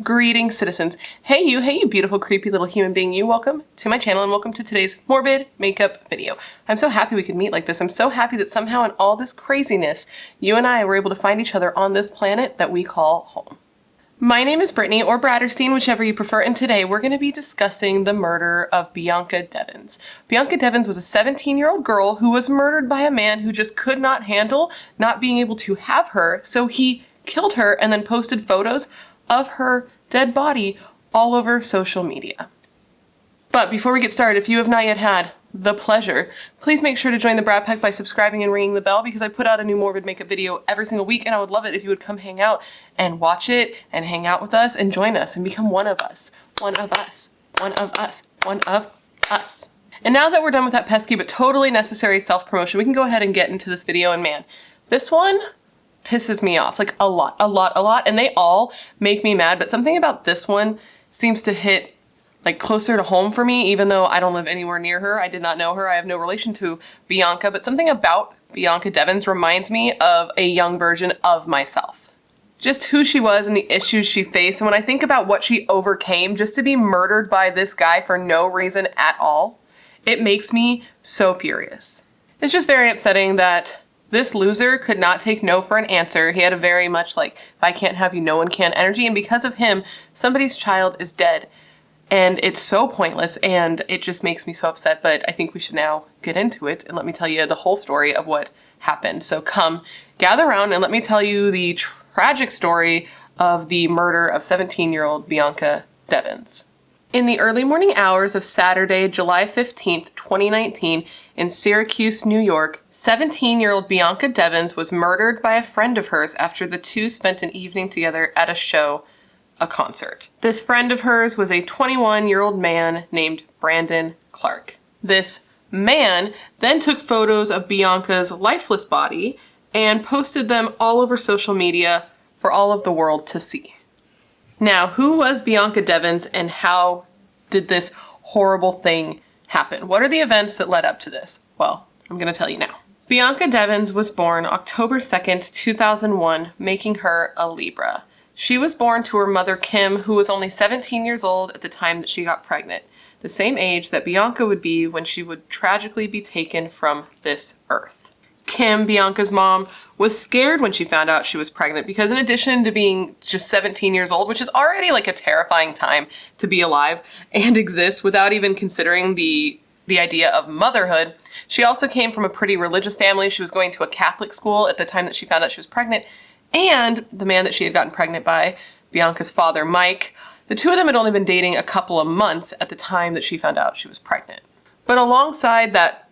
Greetings, citizens. Hey you beautiful creepy little human being, you. Welcome to my channel and welcome to today's Morbid makeup video. I'm so happy we could meet like this. I'm so happy that somehow in all this craziness, you and I were able to find each other on this planet that we call home. My name is Brittany, or BRATTERSTEIN, whichever you prefer, and today we're going to be discussing the murder of Bianca Devins. Bianca Devins was a 17-year-old girl who was murdered by a man who just could not handle not being able to have her, so he killed her and then posted photos of her dead body all over social media. But before we get started, if you have not yet had the pleasure, please make sure to join the Brat Pack by subscribing and ringing the bell, because I put out a new Morbid makeup video every single week, and I would love it if you would come hang out and watch it and hang out with us and join us and become one of us. One of us. One of us. One of us. And now that we're done with that pesky but totally necessary self-promotion, we can go ahead and get into this video, and man, this one pisses me off, like a lot, and they all make me mad, but something about this one seems to hit like closer to home for me, even though I don't live anywhere near her. I did not know her. I have no relation to Bianca, but something about Bianca Devins reminds me of a young version of myself. Just who she was and the issues she faced, and when I think about what she overcame just to be murdered by this guy for no reason at all, it makes me so furious. It's just very upsetting that this loser could not take no for an answer. He had a very much like, if I can't have you, no one can energy. And because of him, somebody's child is dead. And it's so pointless and it just makes me so upset. But I think we should now get into it and let me tell you the whole story of what happened. So come gather around and let me tell you the tragic story of the murder of 17-year-old Bianca Devins. In the early morning hours of Saturday, July 15th, 2019, in Syracuse, New York, 17-year-old Bianca Devins was murdered by a friend of hers after the two spent an evening together at a concert. This friend of hers was a 21-year-old man named Brandon Clark. This man then took photos of Bianca's lifeless body and posted them all over social media for all of the world to see. Now, who was Bianca Devins and how did this horrible thing happen? What are the events that led up to this? Well, I'm going to tell you now. Bianca Devins was born October 2nd, 2001, making her a Libra. She was born to her mother, Kim, who was only 17 years old at the time that she got pregnant, the same age that Bianca would be when she would tragically be taken from this earth. Kim, Bianca's mom, was scared when she found out she was pregnant because in addition to being just 17 years old, which is already like a terrifying time to be alive and exist without even considering the idea of motherhood, she also came from a pretty religious family. She was going to a Catholic school at the time that she found out she was pregnant, and the man that she had gotten pregnant by, Bianca's father, Mike, the two of them had only been dating a couple of months at the time that she found out she was pregnant. But alongside that,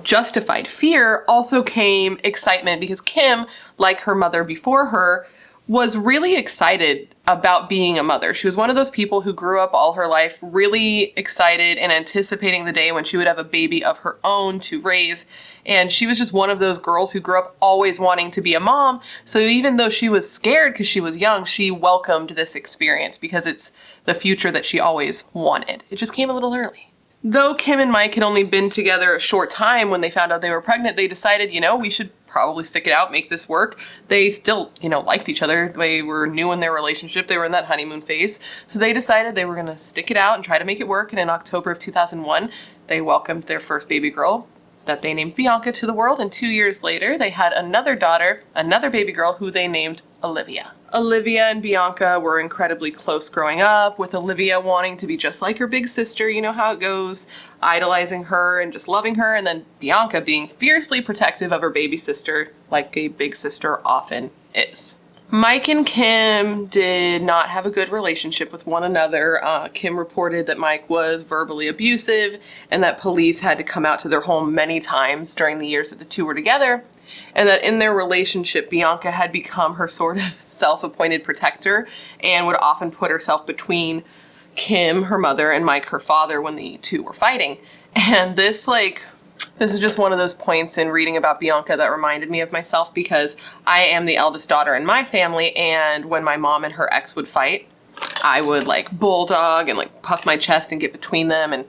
justified fear also came excitement because Kim, like her mother before her, was really excited about being a mother. She was one of those people who grew up all her life really excited and anticipating the day when she would have a baby of her own to raise. And she was just one of those girls who grew up always wanting to be a mom. So even though she was scared because she was young, she welcomed this experience because it's the future that she always wanted. It just came a little early. Though Kim and Mike had only been together a short time when they found out they were pregnant, they decided, we should probably stick it out, make this work. They still, liked each other. They were new in their relationship. They were in that honeymoon phase. So they decided they were going to stick it out and try to make it work. And in October of 2001, they welcomed their first baby girl that they named Bianca to the world. And 2 years later, they had another daughter, another baby girl who they named Olivia. Olivia and Bianca were incredibly close growing up, with Olivia wanting to be just like her big sister, you know how it goes, idolizing her and just loving her, and then Bianca being fiercely protective of her baby sister, like a big sister often is. Mike and Kim did not have a good relationship with one another. Kim reported that Mike was verbally abusive and that police had to come out to their home many times during the years that the two were together, and that in their relationship, Bianca had become her sort of self-appointed protector and would often put herself between Kim, her mother, and Mike, her father, when the two were fighting. And this is just one of those points in reading about Bianca that reminded me of myself, because I am the eldest daughter in my family, and when my mom and her ex would fight, I would bulldog and puff my chest and get between them. And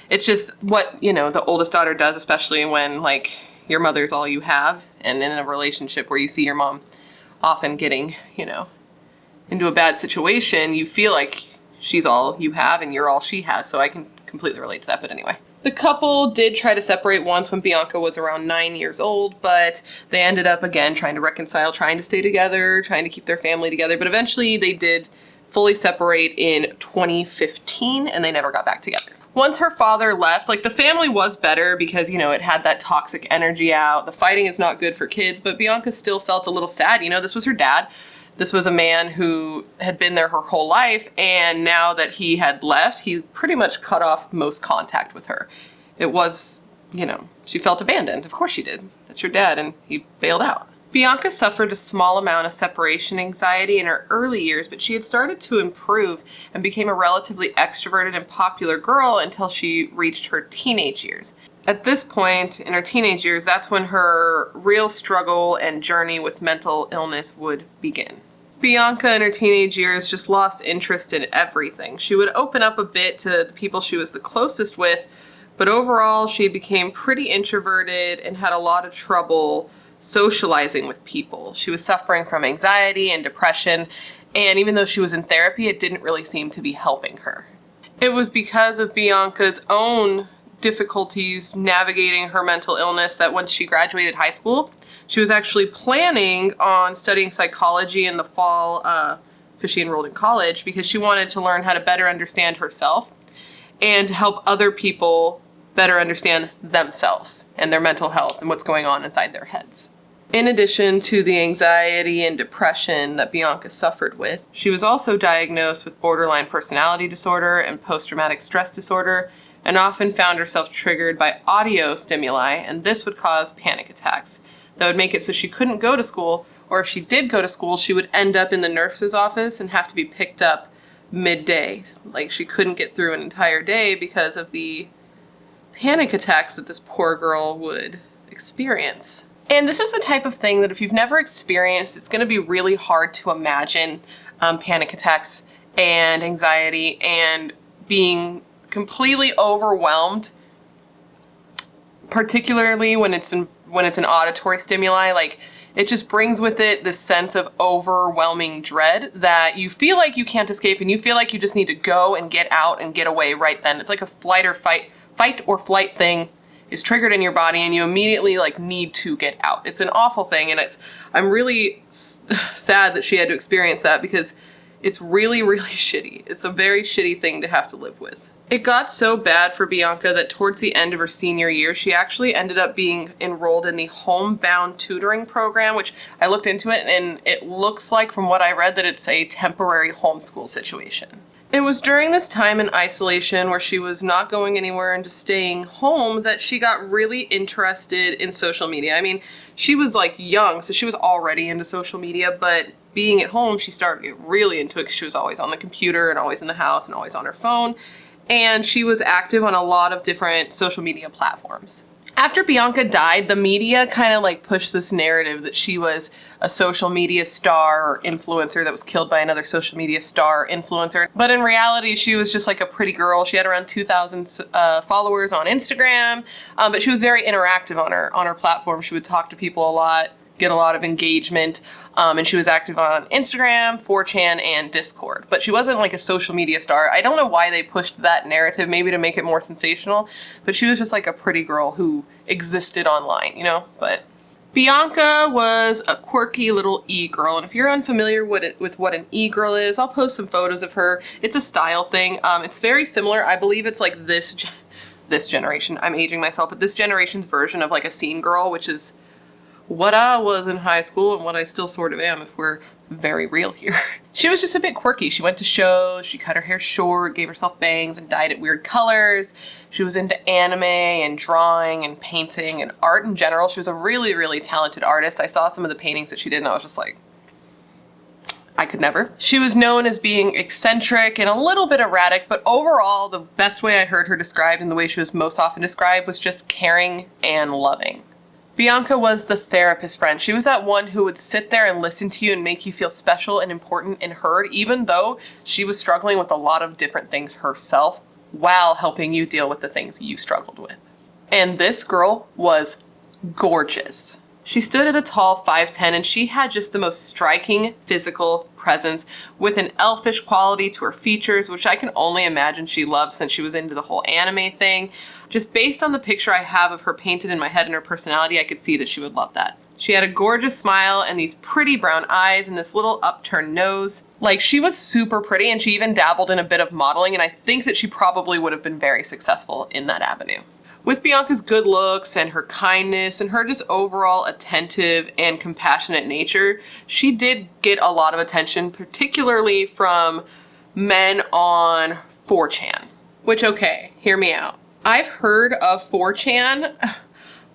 it's just what, the oldest daughter does, especially when your mother's all you have, and in a relationship where you see your mom often getting, into a bad situation, you feel like she's all you have and you're all she has. So I can completely relate to that, but anyway. The couple did try to separate once when Bianca was around 9 years old, but they ended up again trying to reconcile, trying to stay together, trying to keep their family together. But eventually they did fully separate in 2015 and they never got back together. Once her father left, like the family was better because, you know, it had that toxic energy out. The fighting is not good for kids, but Bianca still felt a little sad. You know, this was her dad. This was a man who had been there her whole life, and now that he had left, he pretty much cut off most contact with her. It was, you know, she felt abandoned. Of course she did. That's your dad, and he bailed out. Bianca suffered a small amount of separation anxiety in her early years, but she had started to improve and became a relatively extroverted and popular girl until she reached her teenage years. At this point, in her teenage years, that's when her real struggle and journey with mental illness would begin. Bianca in her teenage years just lost interest in everything. She would open up a bit to the people she was the closest with, but overall she became pretty introverted and had a lot of trouble socializing with people. She was suffering from anxiety and depression, and even though she was in therapy, it didn't really seem to be helping her. It was because of Bianca's own difficulties navigating her mental illness that once she graduated high school, she was actually planning on studying psychology in the fall because she enrolled in college, because she wanted to learn how to better understand herself and to help other people better understand themselves and their mental health and what's going on inside their heads. In addition to the anxiety and depression that Bianca suffered with, she was also diagnosed with borderline personality disorder and post-traumatic stress disorder, and often found herself triggered by audio stimuli, and this would cause panic attacks that would make it so she couldn't go to school, or if she did go to school, she would end up in the nurse's office and have to be picked up midday. Like, she couldn't get through an entire day because of the panic attacks that this poor girl would experience. And this is the type of thing that if you've never experienced, it's going to be really hard to imagine panic attacks and anxiety and being completely overwhelmed, particularly when it's an auditory stimuli. Like, it just brings with it this sense of overwhelming dread that you feel like you can't escape, and you feel like you just need to go and get out and get away right then. It's like a fight or flight thing is triggered in your body, and you immediately like need to get out. It's an awful thing, and I'm really sad that she had to experience that, because it's really, really shitty. It's a very shitty thing to have to live with. It got so bad for Bianca that towards the end of her senior year, she actually ended up being enrolled in the homebound tutoring program, which I looked into it, and it looks like, from what I read, that it's a temporary homeschool situation. It was during this time in isolation where she was not going anywhere and just staying home that she got really interested in social media. I mean, she was like young, so she was already into social media, but being at home, she started to get really into it because she was always on the computer and always in the house and always on her phone. And she was active on a lot of different social media platforms. After Bianca died, the media kind of like pushed this narrative that she was a social media star or influencer that was killed by another social media star influencer. But in reality, she was just like a pretty girl. She had around 2,000 followers on Instagram, but she was very interactive on her platform. She would talk to people a lot, get a lot of engagement, and she was active on Instagram, 4chan, and Discord. But she wasn't like a social media star. I don't know why they pushed that narrative, maybe to make it more sensational, but she was just like a pretty girl who existed online, you know? But Bianca was a quirky little e-girl, and if you're unfamiliar with what an e-girl is, I'll post some photos of her. It's a style thing. It's very similar. I believe it's like this generation. I'm aging myself, but this generation's version of like a scene girl, which is what I was in high school and what I still sort of am, if we're very real here. She was just a bit quirky. She went to shows, she cut her hair short, gave herself bangs, and dyed it weird colors. She was into anime and drawing and painting and art in general. She was a really, really talented artist. I saw some of the paintings that she did and I was just like, I could never. She was known as being eccentric and a little bit erratic, but overall, the best way I heard her described and the way she was most often described was just caring and loving. Bianca was the therapist friend. She was that one who would sit there and listen to you and make you feel special and important and heard, even though she was struggling with a lot of different things herself while helping you deal with the things you struggled with. And this girl was gorgeous. She stood at a tall 5'10", and she had just the most striking physical presence with an elfish quality to her features, which I can only imagine she loved since she was into the whole anime thing. Just based on the picture I have of her painted in my head and her personality, I could see that she would love that. She had a gorgeous smile and these pretty brown eyes and this little upturned nose. Like, she was super pretty, and she even dabbled in a bit of modeling, and I think that she probably would have been very successful in that avenue. With Bianca's good looks and her kindness and her just overall attentive and compassionate nature, she did get a lot of attention, particularly from men on 4chan. Which, okay, hear me out. I've heard of 4chan,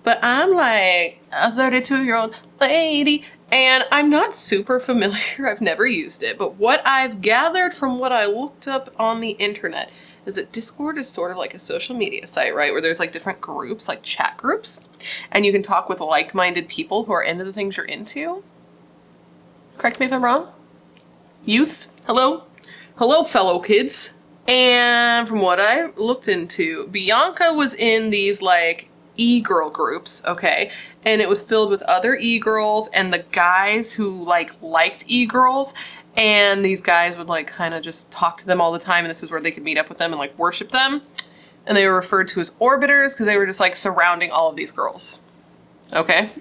but I'm like a 32-year-old lady, and I'm not super familiar. I've never used it, but what I've gathered from what I looked up on the internet is that Discord is sort of like a social media site, right? Where there's like different groups, like chat groups, and you can talk with like-minded people who are into the things you're into. Correct me if I'm wrong. Youths, hello? Hello, fellow kids. And from what I looked into, Bianca was in these like e-girl groups, okay? And it was filled with other e-girls and the guys who like liked e-girls. And these guys would like kind of just talk to them all the time, and this is where they could meet up with them and like worship them. And they were referred to as orbiters because they were just like surrounding all of these girls. Okay?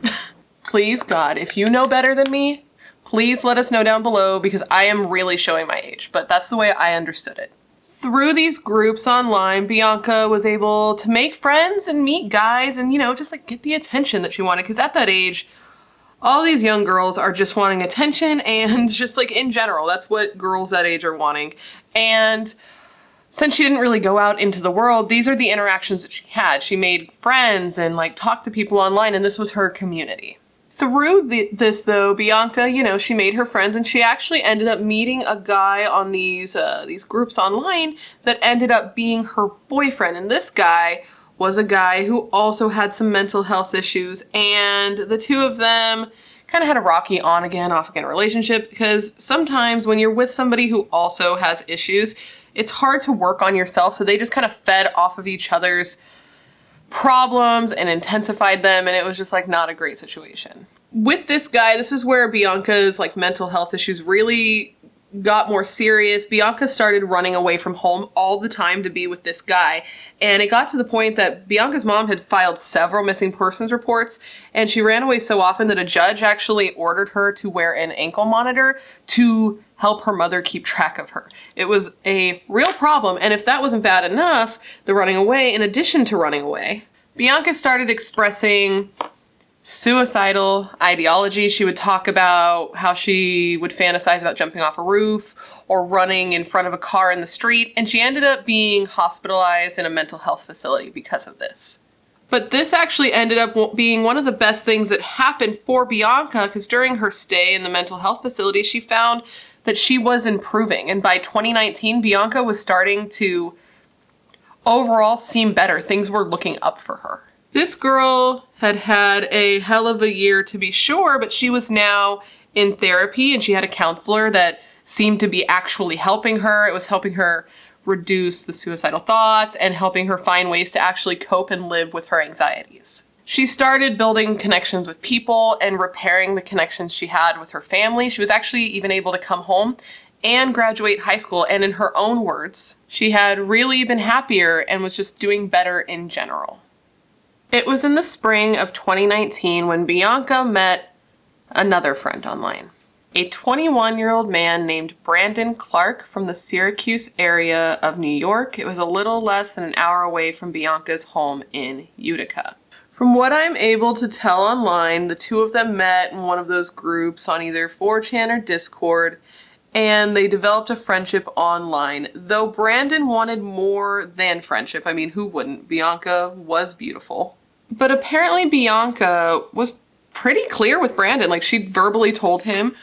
Please, God, if you know better than me, please let us know down below, because I am really showing my age, but that's the way I understood it. Through these groups online, Bianca was able to make friends and meet guys and, you know, just like get the attention that she wanted, because at that age, all these young girls are just wanting attention, and just like in general, that's what girls that age are wanting. And since she didn't really go out into the world, these are the interactions that she had. She made friends and like talked to people online, and this was her community. Through this though, Bianca, you know, she made her friends, and she actually ended up meeting a guy on these groups online that ended up being her boyfriend. And this guy was a guy who also had some mental health issues, and the two of them kind of had a rocky on again, off again relationship, because sometimes when you're with somebody who also has issues, it's hard to work on yourself, so they just kind of fed off of each other's problems and intensified them, and it was just like not a great situation. With this guy, this is where Bianca's like mental health issues really got more serious. Bianca started running away from home all the time to be with this guy. And it got to the point that Bianca's mom had filed several missing persons reports, and she ran away so often that a judge actually ordered her to wear an ankle monitor to help her mother keep track of her. It was a real problem, and if that wasn't bad enough, the running away, in addition to running away, Bianca started expressing suicidal ideology. She would talk about how she would fantasize about jumping off a roof or running in front of a car in the street, and she ended up being hospitalized in a mental health facility because of this. But this actually ended up being one of the best things that happened for Bianca, because during her stay in the mental health facility, she found that she was improving, and by 2019, Bianca was starting to overall seem better. Things were looking up for her. This girl had had a hell of a year, to be sure, but she was now in therapy, and she had a counselor that seemed to be actually helping her. It was helping her reduce the suicidal thoughts and helping her find ways to actually cope and live with her anxieties. She started building connections with people and repairing the connections she had with her family. She was actually even able to come home and graduate high school, and in her own words, she had really been happier and was just doing better in general. It was in the spring of 2019 when Bianca met another friend online. A 21-year-old man named Brandon Clark from the Syracuse area of New York. It was a little less than an hour away from Bianca's home in Utica. From what I'm able to tell online, the two of them met in one of those groups on either 4chan or Discord, and they developed a friendship online. Though Brandon wanted more than friendship. I mean, who wouldn't? Bianca was beautiful. But apparently Bianca was pretty clear with Brandon. Like, she verbally told him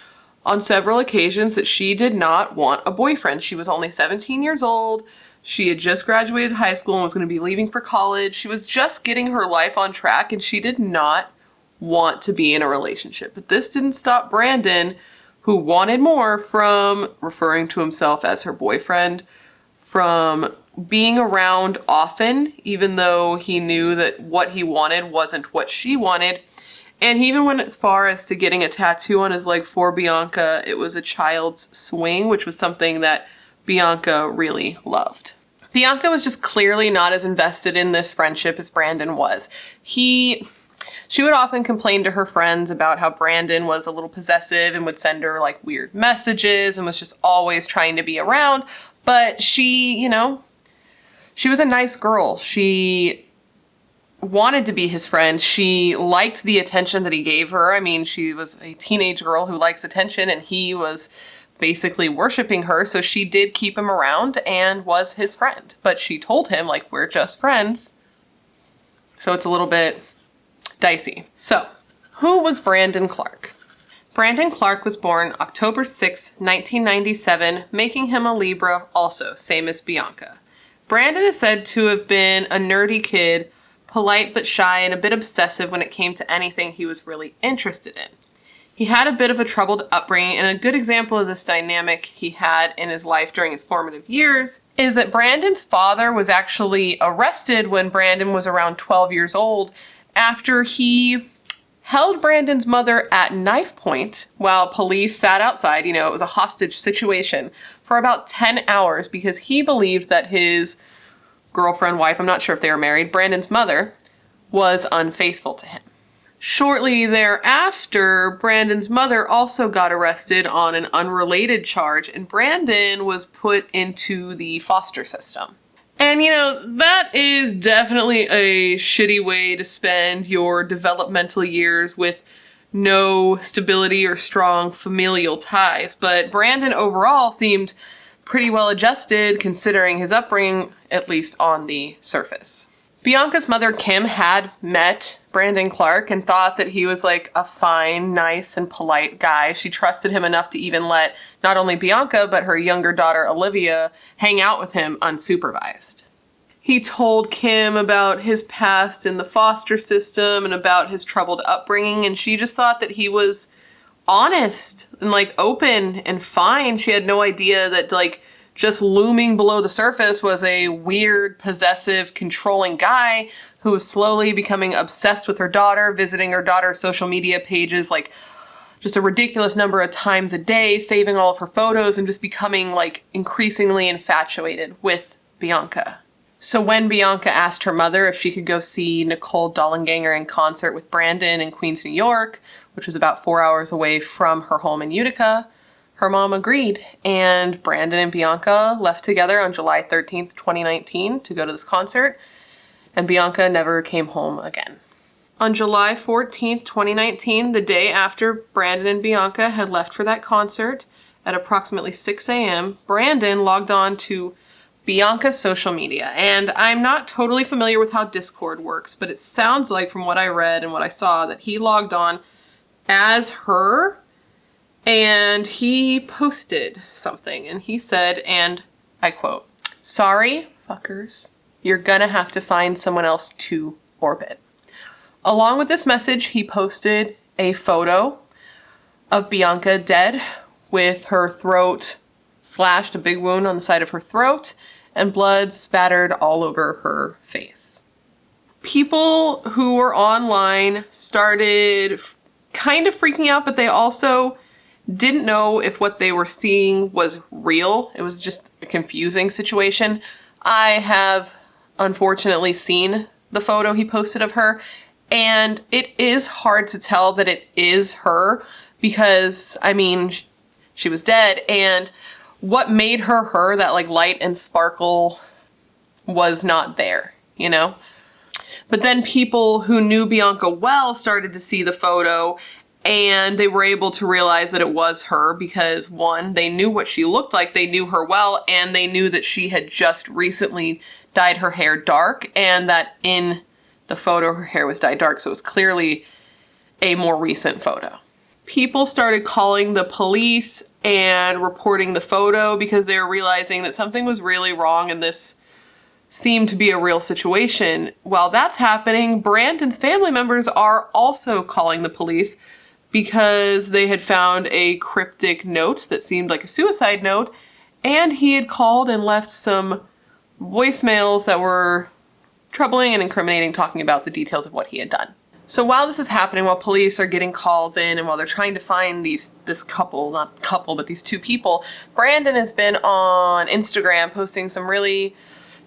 on several occasions that she did not want a boyfriend. She was only 17 years old. She had just graduated high school and was going to be leaving for college. She was just getting her life on track, and she did not want to be in a relationship. But this didn't stop Brandon, who wanted more, from referring to himself as her boyfriend, from being around often, even though he knew that what he wanted wasn't what she wanted. And he even went as far as to getting a tattoo on his leg for Bianca. It was a child's swing, which was something that Bianca really loved. Bianca was just clearly not as invested in this friendship as Brandon was. She would often complain to her friends about how Brandon was a little possessive and would send her like weird messages and was just always trying to be around. But she, you know, she was a nice girl. She wanted to be his friend. She liked the attention that he gave her. I mean, she was a teenage girl who likes attention, and he was basically worshiping her. So she did keep him around and was his friend. But she told him, like, we're just friends. So it's a little bit dicey. So, who was Brandon Clark? Brandon Clark was born October 6, 1997, making him a Libra also, same as Bianca. Brandon is said to have been a nerdy kid, polite but shy and a bit obsessive when it came to anything he was really interested in. He had a bit of a troubled upbringing, and a good example of this dynamic he had in his life during his formative years is that Brandon's father was actually arrested when Brandon was around 12 years old after he held Brandon's mother at knife point while police sat outside. You know, it was a hostage situation for about 10 hours because he believed that his girlfriend, wife, I'm not sure if they were married, Brandon's mother, was unfaithful to him. Shortly thereafter, Brandon's mother also got arrested on an unrelated charge, and Brandon was put into the foster system. And, you know, that is definitely a shitty way to spend your developmental years with no stability or strong familial ties. But Brandon overall seemed pretty well adjusted considering his upbringing, at least on the surface. Bianca's mother, Kim, had met Brandon Clark and thought that he was like a fine, nice, and polite guy. She trusted him enough to even let not only Bianca, but her younger daughter, Olivia, hang out with him unsupervised. He told Kim about his past in the foster system and about his troubled upbringing, and she just thought that he was honest and like open and fine. She had no idea that like just looming below the surface was a weird, possessive, controlling guy who was slowly becoming obsessed with her daughter, visiting her daughter's social media pages like just a ridiculous number of times a day, saving all of her photos, and just becoming like increasingly infatuated with Bianca. So when Bianca asked her mother if she could go see Nicole Dollanganger in concert with Brandon in Queens, New York, which was about 4 hours away from her home in Utica, her mom agreed, and Brandon and Bianca left together on July 13th, 2019 to go to this concert, and Bianca never came home again. On July 14th, 2019, the day after Brandon and Bianca had left for that concert, at approximately 6 a.m., Brandon logged on to Bianca's social media, and I'm not totally familiar with how Discord works, but it sounds like from what I read and what I saw that he logged on as her, and he posted something, and he said, and I quote, "Sorry, fuckers, you're gonna have to find someone else to orbit." Along with this message, he posted a photo of Bianca dead with her throat slashed, a big wound on the side of her throat, and blood spattered all over her face. People who were online started kind of freaking out, but they also didn't know if what they were seeing was real. It was just a confusing situation. I have unfortunately seen the photo he posted of her, and it is hard to tell that it is her because, I mean, she was dead, and what made her her, that like light and sparkle, was not there, you know? But then people who knew Bianca well started to see the photo, and they were able to realize that it was her because, one, they knew what she looked like, they knew her well, and they knew that she had just recently dyed her hair dark, and that in the photo her hair was dyed dark, so it was clearly a more recent photo. People started calling the police and reporting the photo because they were realizing that something was really wrong and this seemed to be a real situation. While that's happening, Brandon's family members are also calling the police because they had found a cryptic note that seemed like a suicide note, and he had called and left some voicemails that were troubling and incriminating, talking about the details of what he had done. So while this is happening, while police are getting calls in and while they're trying to find this couple, not couple, but these two people, Brandon has been on Instagram posting some really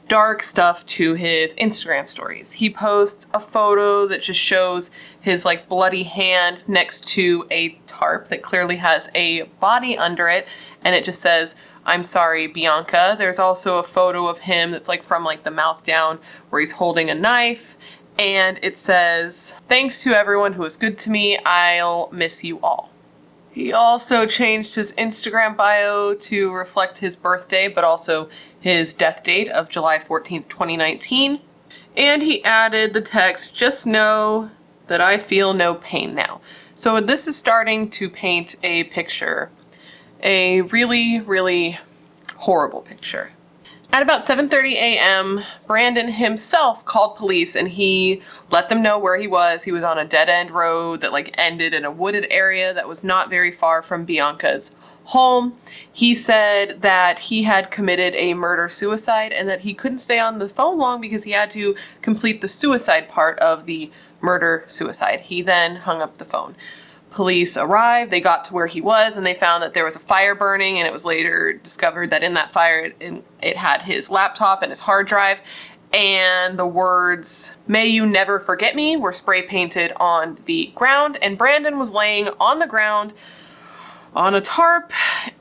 dark stuff to his Instagram stories. He posts a photo that just shows his like bloody hand next to a tarp that clearly has a body under it, and it just says, "I'm sorry, Bianca." There's also a photo of him that's like from like the mouth down where he's holding a knife. And it says, "Thanks to everyone who was good to me. I'll miss you all." He also changed his Instagram bio to reflect his birthday, but also his death date of July 14th, 2019. And he added the text, "Just know that I feel no pain now." So this is starting to paint a picture, a really, really horrible picture. At about 7:30 a.m., Brandon himself called police and he let them know where he was. He was on a dead-end road that like ended in a wooded area that was not very far from Bianca's home. He said that he had committed a murder-suicide and that he couldn't stay on the phone long because he had to complete the suicide part of the murder-suicide. He then hung up the phone. Police arrived, they got to where he was, and they found that there was a fire burning, and it was later discovered that in that fire it had his laptop and his hard drive, and the words, "May you never forget me," were spray painted on the ground, and Brandon was laying on the ground on a tarp,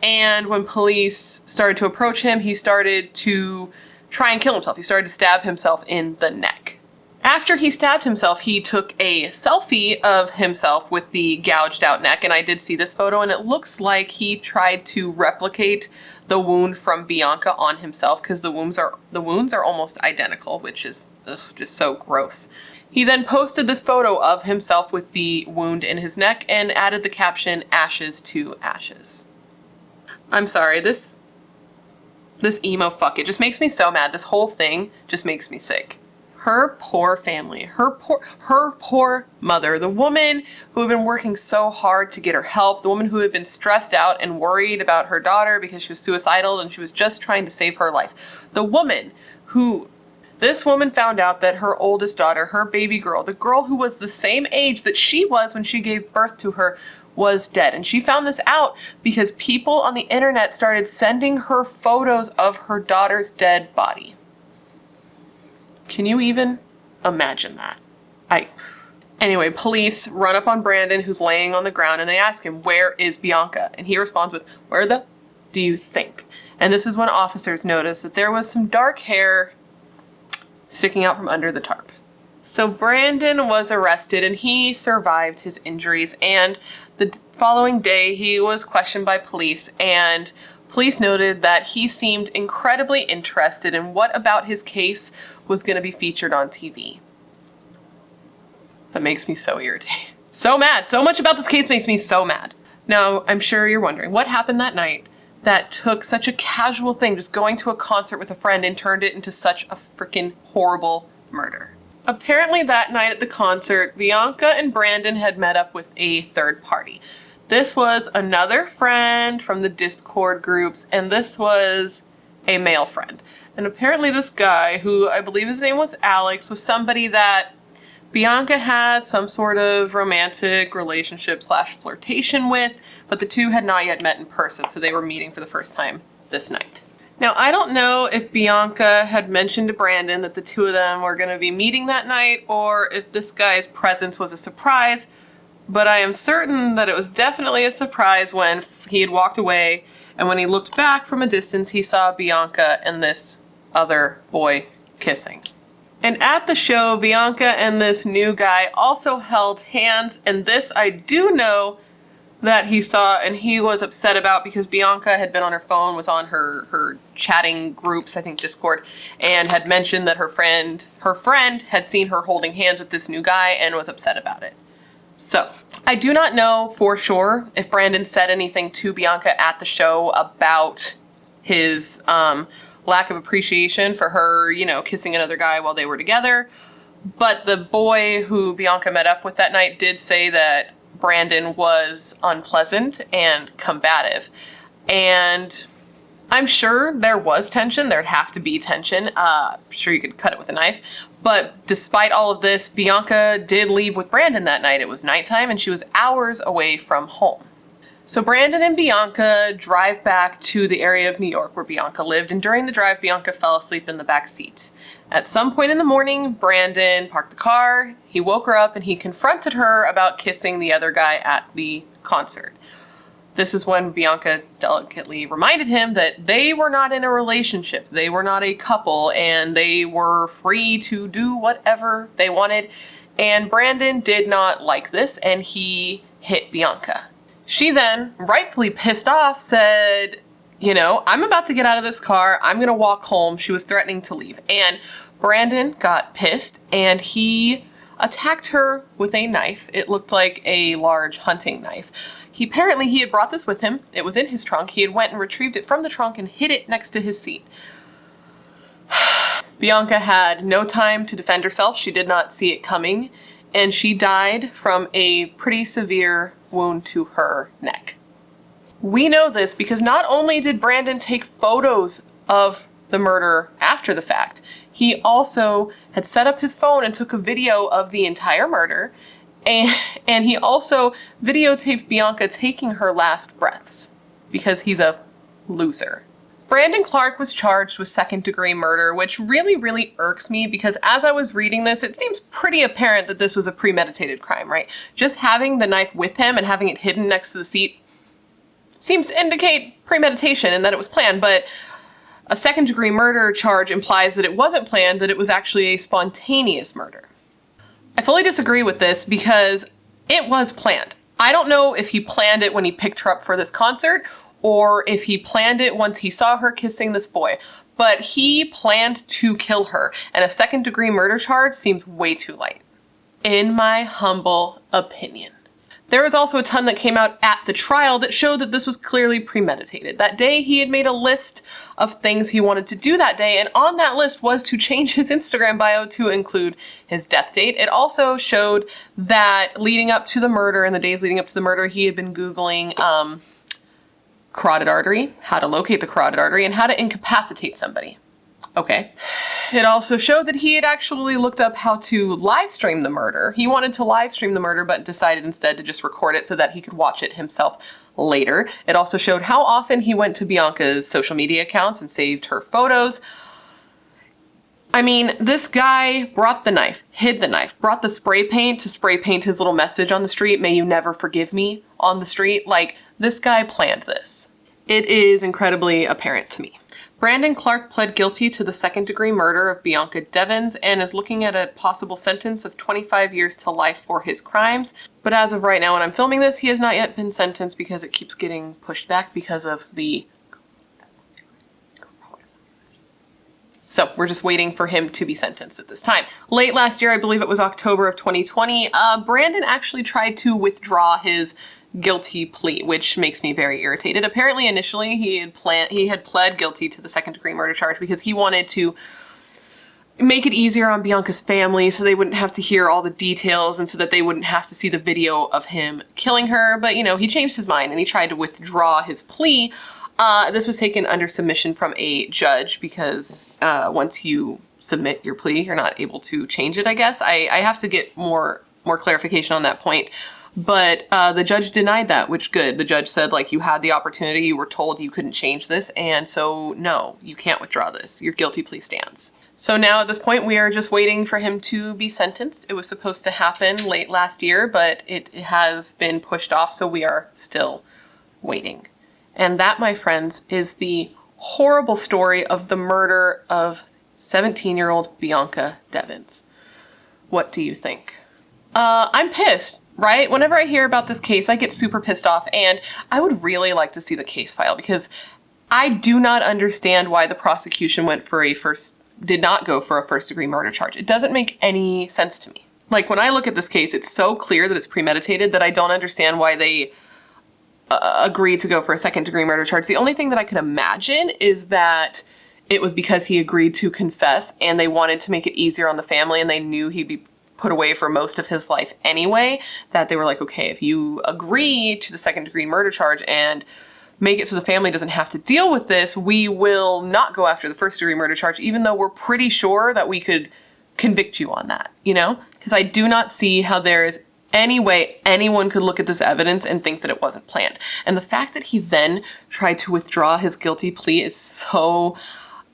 and when police started to approach him, he started to try and kill himself. He started to stab himself in the neck. After he stabbed himself, he took a selfie of himself with the gouged out neck, and I did see this photo, and it looks like he tried to replicate the wound from Bianca on himself because the wounds are almost identical, which is just so gross. He then posted this photo of himself with the wound in his neck and added the caption, "Ashes to ashes." I'm sorry, this emo fuck, it just makes me so mad. This whole thing just makes me sick. Her poor family, her poor mother, the woman who had been working so hard to get her help, the woman who had been stressed out and worried about her daughter because she was suicidal and she was just trying to save her life. This woman found out that her oldest daughter, her baby girl, the girl who was the same age that she was when she gave birth to her, was dead. And she found this out because people on the internet started sending her photos of her daughter's dead body. Can you even imagine that? Anyway, police run up on Brandon, who's laying on the ground, and they ask him, "Where is Bianca?" And he responds with, "Where the do you think?" And this is when officers noticed that there was some dark hair sticking out from under the tarp. So Brandon was arrested and he survived his injuries, and the following day he was questioned by police, and police noted that he seemed incredibly interested in what about his case was going to be featured on TV. That makes me so irritated. So mad. So much about this case makes me so mad. Now, I'm sure you're wondering, what happened that night that took such a casual thing, just going to a concert with a friend, and turned it into such a freaking horrible murder? Apparently that night at the concert, Bianca and Brandon had met up with a third party. This was another friend from the Discord groups, and this was a male friend. And apparently this guy, who I believe his name was Alex, was somebody that Bianca had some sort of romantic relationship / flirtation with, but the two had not yet met in person, so they were meeting for the first time this night. Now, I don't know if Bianca had mentioned to Brandon that the two of them were going to be meeting that night, or if this guy's presence was a surprise, but I am certain that it was definitely a surprise when he had walked away, and when he looked back from a distance, he saw Bianca and this other boy kissing. And at the show, Bianca and this new guy also held hands, and this I do know that he saw and he was upset about because Bianca had been on her phone, was on her chatting groups, I think Discord, and had mentioned that her friend had seen her holding hands with this new guy and was upset about it. So, I do not know for sure if Brandon said anything to Bianca at the show about his lack of appreciation for her, kissing another guy while they were together. But the boy who Bianca met up with that night did say that Brandon was unpleasant and combative. And I'm sure there was tension. There'd have to be tension. I'm sure you could cut it with a knife. But despite all of this, Bianca did leave with Brandon that night. It was nighttime and she was hours away from home. So Brandon and Bianca drive back to the area of New York where Bianca lived, and during the drive, Bianca fell asleep in the back seat. At some point in the morning, Brandon parked the car, he woke her up, and he confronted her about kissing the other guy at the concert. This is when Bianca delicately reminded him that they were not in a relationship, they were not a couple, and they were free to do whatever they wanted. And Brandon did not like this, and he hit Bianca. She then, rightfully pissed off, said, you know, I'm about to get out of this car, I'm gonna walk home. She was threatening to leave. And Brandon got pissed and he attacked her with a knife. It looked like a large hunting knife. Apparently he had brought this with him. It was in his trunk. He had went and retrieved it from the trunk and hid it next to his seat. Bianca had no time to defend herself. She did not see it coming, and she died from a pretty severe wound to her neck. We know this because not only did Brandon take photos of the murder after the fact, he also had set up his phone and took a video of the entire murder, and he also videotaped Bianca taking her last breaths because he's a loser. Brandon Clark was charged with second-degree murder, which really irks me because as I was reading this, it seems pretty apparent that this was a premeditated crime, right? Just having the knife with him and having it hidden next to the seat seems to indicate premeditation and that it was planned, but a second-degree murder charge implies that it wasn't planned, that it was actually a spontaneous murder. I fully disagree with this because it was planned. I don't know if he planned it when he picked her up for this concert or if he planned it once he saw her kissing this boy, but he planned to kill her, and a second-degree murder charge seems way too light, in my humble opinion. There was also a ton that came out at the trial that showed that this was clearly premeditated. That day, he had made a list of things he wanted to do that day, and on that list was to change his Instagram bio to include his death date. It also showed that leading up to the murder, in the days leading up to the murder, he had been Googling carotid artery, how to locate the carotid artery, and how to incapacitate somebody. Okay. It also showed that he had actually looked up how to live stream the murder. He wanted to live stream the murder, but decided instead to just record it so that he could watch it himself later. It also showed how often he went to Bianca's social media accounts and saved her photos. I mean, this guy brought the knife, hid the knife, brought the spray paint to spray paint his little message on the street, "May you never forgive me," on the street. Like, this guy planned this. It is incredibly apparent to me. Brandon Clark pled guilty to the second-degree murder of Bianca Devins and is looking at a possible sentence of 25 years to life for his crimes. But as of right now, when I'm filming this, he has not yet been sentenced because it keeps getting pushed back because of the... So we're just waiting for him to be sentenced at this time. Late last year, I believe it was October of 2020, Brandon actually tried to withdraw his guilty plea, which makes me very irritated. Apparently, initially, he had pled guilty to the second-degree murder charge because he wanted to make it easier on Bianca's family so they wouldn't have to hear all the details and so that they wouldn't have to see the video of him killing her. But, you know, he changed his mind and he tried to withdraw his plea. This was taken under submission from a judge because once you submit your plea, you're not able to change it, I guess. I have to get more clarification on that point. But the judge denied that, which good. The judge said, like, you had the opportunity, you were told you couldn't change this, and so no, you can't withdraw this. Your guilty plea stands. So now at this point, we are just waiting for him to be sentenced. It was supposed to happen late last year, but it has been pushed off, so we are still waiting. And that, my friends, is the horrible story of the murder of 17-year-old Bianca Devins. What do you think? I'm pissed. Right? Whenever I hear about this case, I get super pissed off, and I would really like to see the case file because I do not understand why the prosecution did not go for a first-degree murder charge. It doesn't make any sense to me. Like, when I look at this case, it's so clear that it's premeditated that I don't understand why they agreed to go for a second-degree murder charge. The only thing that I could imagine is that it was because he agreed to confess and they wanted to make it easier on the family and they knew he'd be put away for most of his life anyway, that they were like, okay, if you agree to the second-degree murder charge and make it so the family doesn't have to deal with this, we will not go after the first-degree murder charge, even though we're pretty sure that we could convict you on that, you know? Because I do not see how there is any way anyone could look at this evidence and think that it wasn't planned. And the fact that he then tried to withdraw his guilty plea is so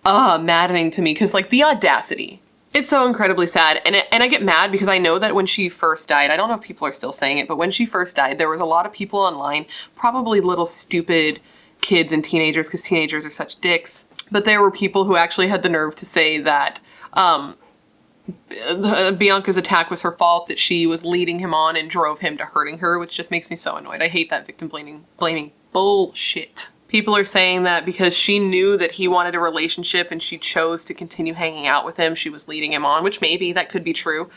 maddening to me, because like the audacity. It's so incredibly sad. And I get mad because I know that when she first died, I don't know if people are still saying it, but when she first died, there was a lot of people online, probably little stupid kids and teenagers, because teenagers are such dicks. But there were people who actually had the nerve to say that Bianca's attack was her fault, that she was leading him on and drove him to hurting her, which just makes me so annoyed. I hate that victim blaming bullshit. People are saying that because she knew that he wanted a relationship and she chose to continue hanging out with him, she was leading him on, which maybe that could be true,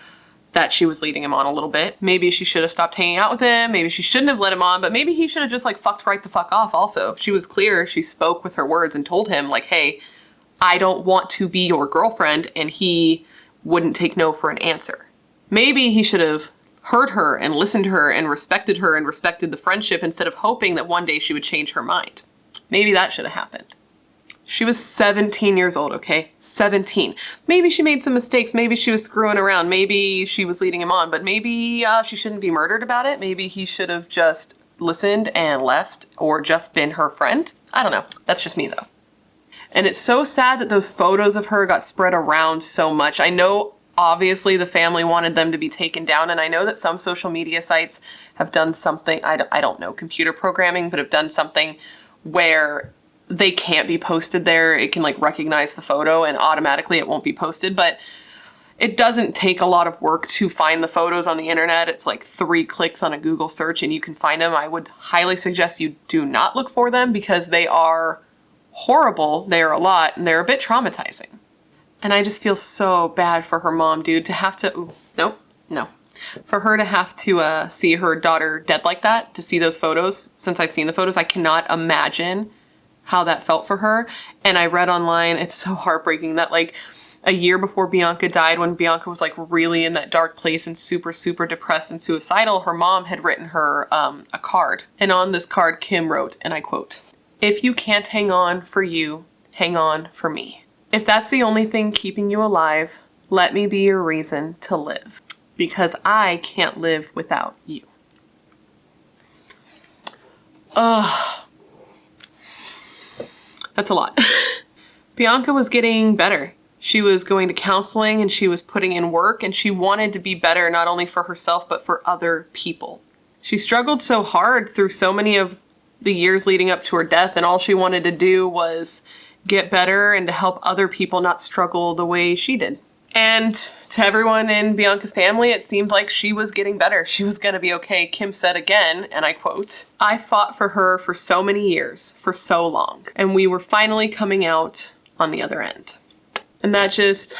that she was leading him on a little bit. Maybe she should have stopped hanging out with him. Maybe she shouldn't have let him on, but maybe he should have just like fucked right the fuck off also. She was clear. She spoke with her words and told him like, hey, I don't want to be your girlfriend, and he wouldn't take no for an answer. Maybe he should have heard her and listened to her and respected the friendship instead of hoping that one day she would change her mind. Maybe that should have happened. She was 17 years old, okay? 17. Maybe she made some mistakes. Maybe she was screwing around. Maybe she was leading him on, but maybe she shouldn't be murdered about it. Maybe he should have just listened and left, or just been her friend. I don't know. That's just me though. And it's so sad that those photos of her got spread around so much. I know obviously the family wanted them to be taken down, and I know that some social media sites have done something, I don't know, computer programming, but have done something where they can't be posted there. It can like recognize the photo and automatically it won't be posted, but it doesn't take a lot of work to find the photos on the internet. It's like 3 clicks on a Google search and you can find them. I would highly suggest you do not look for them because they are horrible. They are a lot and they're a bit traumatizing. And I just feel so bad for her mom, dude, to have to, for her to have to see her daughter dead like that, to see those photos. Since I've seen the photos, I cannot imagine how that felt for her. And I read online, it's so heartbreaking that like a year before Bianca died, when Bianca was like really in that dark place and super, super depressed and suicidal, her mom had written her a card. And on this card, Kim wrote, and I quote, "If you can't hang on for you, hang on for me. If that's the only thing keeping you alive, let me be your reason to live. Because I can't live without you." That's a lot. Bianca was getting better. She was going to counseling and she was putting in work, and she wanted to be better not only for herself but for other people. She struggled so hard through so many of the years leading up to her death, and all she wanted to do was get better and to help other people not struggle the way she did. And to everyone in Bianca's family, it seemed like she was getting better. She was gonna be okay. Kim said again, and I quote, "I fought for her for so many years, for so long, and we were finally coming out on the other end." And that just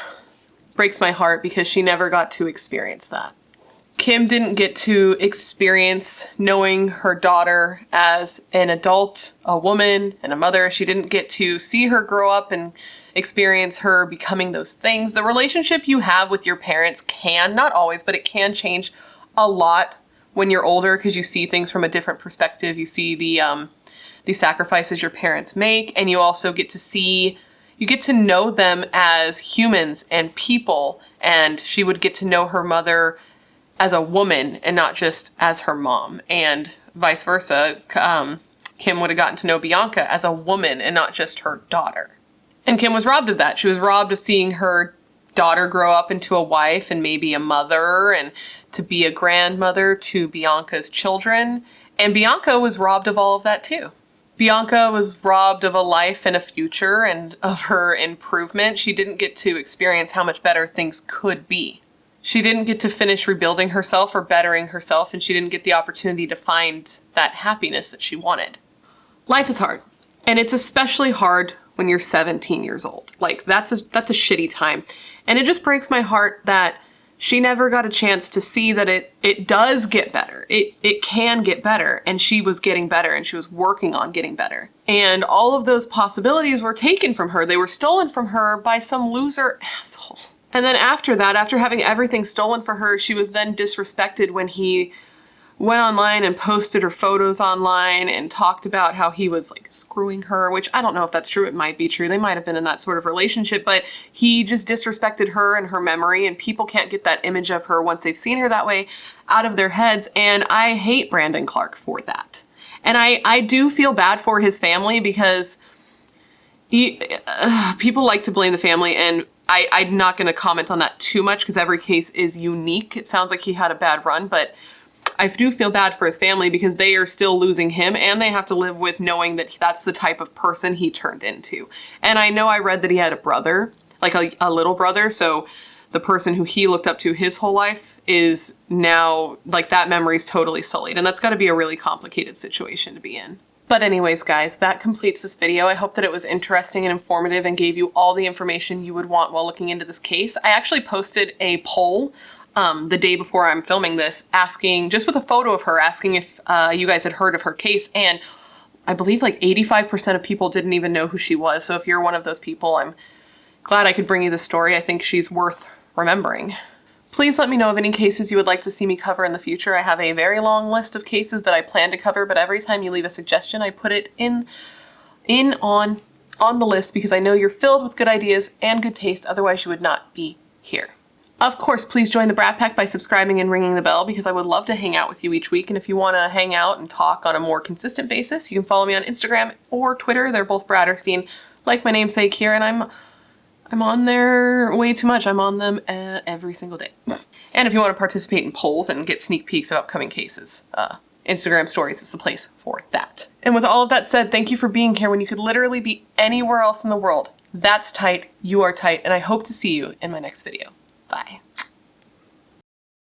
breaks my heart because she never got to experience that. Kim didn't get to experience knowing her daughter as an adult, a woman, and a mother. She didn't get to see her grow up and experience her becoming those things. The relationship you have with your parents can, not always, but it can change a lot when you're older because you see things from a different perspective. You see the sacrifices your parents make, and you also get to know them as humans and people, and she would get to know her mother as a woman and not just as her mom, and vice versa. Kim would have gotten to know Bianca as a woman and not just her daughter. And Kim was robbed of that. She was robbed of seeing her daughter grow up into a wife and maybe a mother and to be a grandmother to Bianca's children. And Bianca was robbed of all of that too. Bianca was robbed of a life and a future and of her improvement. She didn't get to experience how much better things could be. She didn't get to finish rebuilding herself or bettering herself, and she didn't get the opportunity to find that happiness that she wanted. Life is hard, and it's especially hard when you're 17 years old. Like, that's a shitty time. And it just breaks my heart that she never got a chance to see that it does get better. It can get better, and she was getting better, and she was working on getting better. And all of those possibilities were taken from her. They were stolen from her by some loser asshole. And then after that, after having everything stolen from her, she was then disrespected when he went online and posted her photos online and talked about how he was like screwing her, which I don't know if that's true. It might be true. They might have been in that sort of relationship, but he just disrespected her and her memory, and people can't get that image of her once they've seen her that way out of their heads. And I hate Brandon Clark for that. And I do feel bad for his family because people like to blame the family, and I'm not going to comment on that too much because every case is unique. It sounds like he had a bad run, but I do feel bad for his family because they are still losing him, and they have to live with knowing that that's the type of person he turned into. And I know I read that he had a brother, like a little brother, so the person who he looked up to his whole life is now, like, that memory's totally sullied, and that's got to be a really complicated situation to be in. But anyways, guys, that completes this video. I hope that it was interesting and informative and gave you all the information you would want while looking into this case. I actually posted a poll the day before I'm filming this, asking, just with a photo of her, asking if you guys had heard of her case, and I believe like 85% of people didn't even know who she was. So if you're one of those people, I'm glad I could bring you this story. I think she's worth remembering. Please let me know of any cases you would like to see me cover in the future. I have a very long list of cases that I plan to cover, but every time you leave a suggestion, I put it on the list because I know you're filled with good ideas and good taste, otherwise you would not be here. Of course, please join the Brat Pack by subscribing and ringing the bell because I would love to hang out with you each week. And if you want to hang out and talk on a more consistent basis, you can follow me on Instagram or Twitter. They're both BRATTERSTEIN, like my namesake here, and I'm on there way too much. I'm on them every single day. And if you want to participate in polls and get sneak peeks of upcoming cases, Instagram stories is the place for that. And with all of that said, thank you for being here when you could literally be anywhere else in the world. That's tight, you are tight, and I hope to see you in my next video. Bye.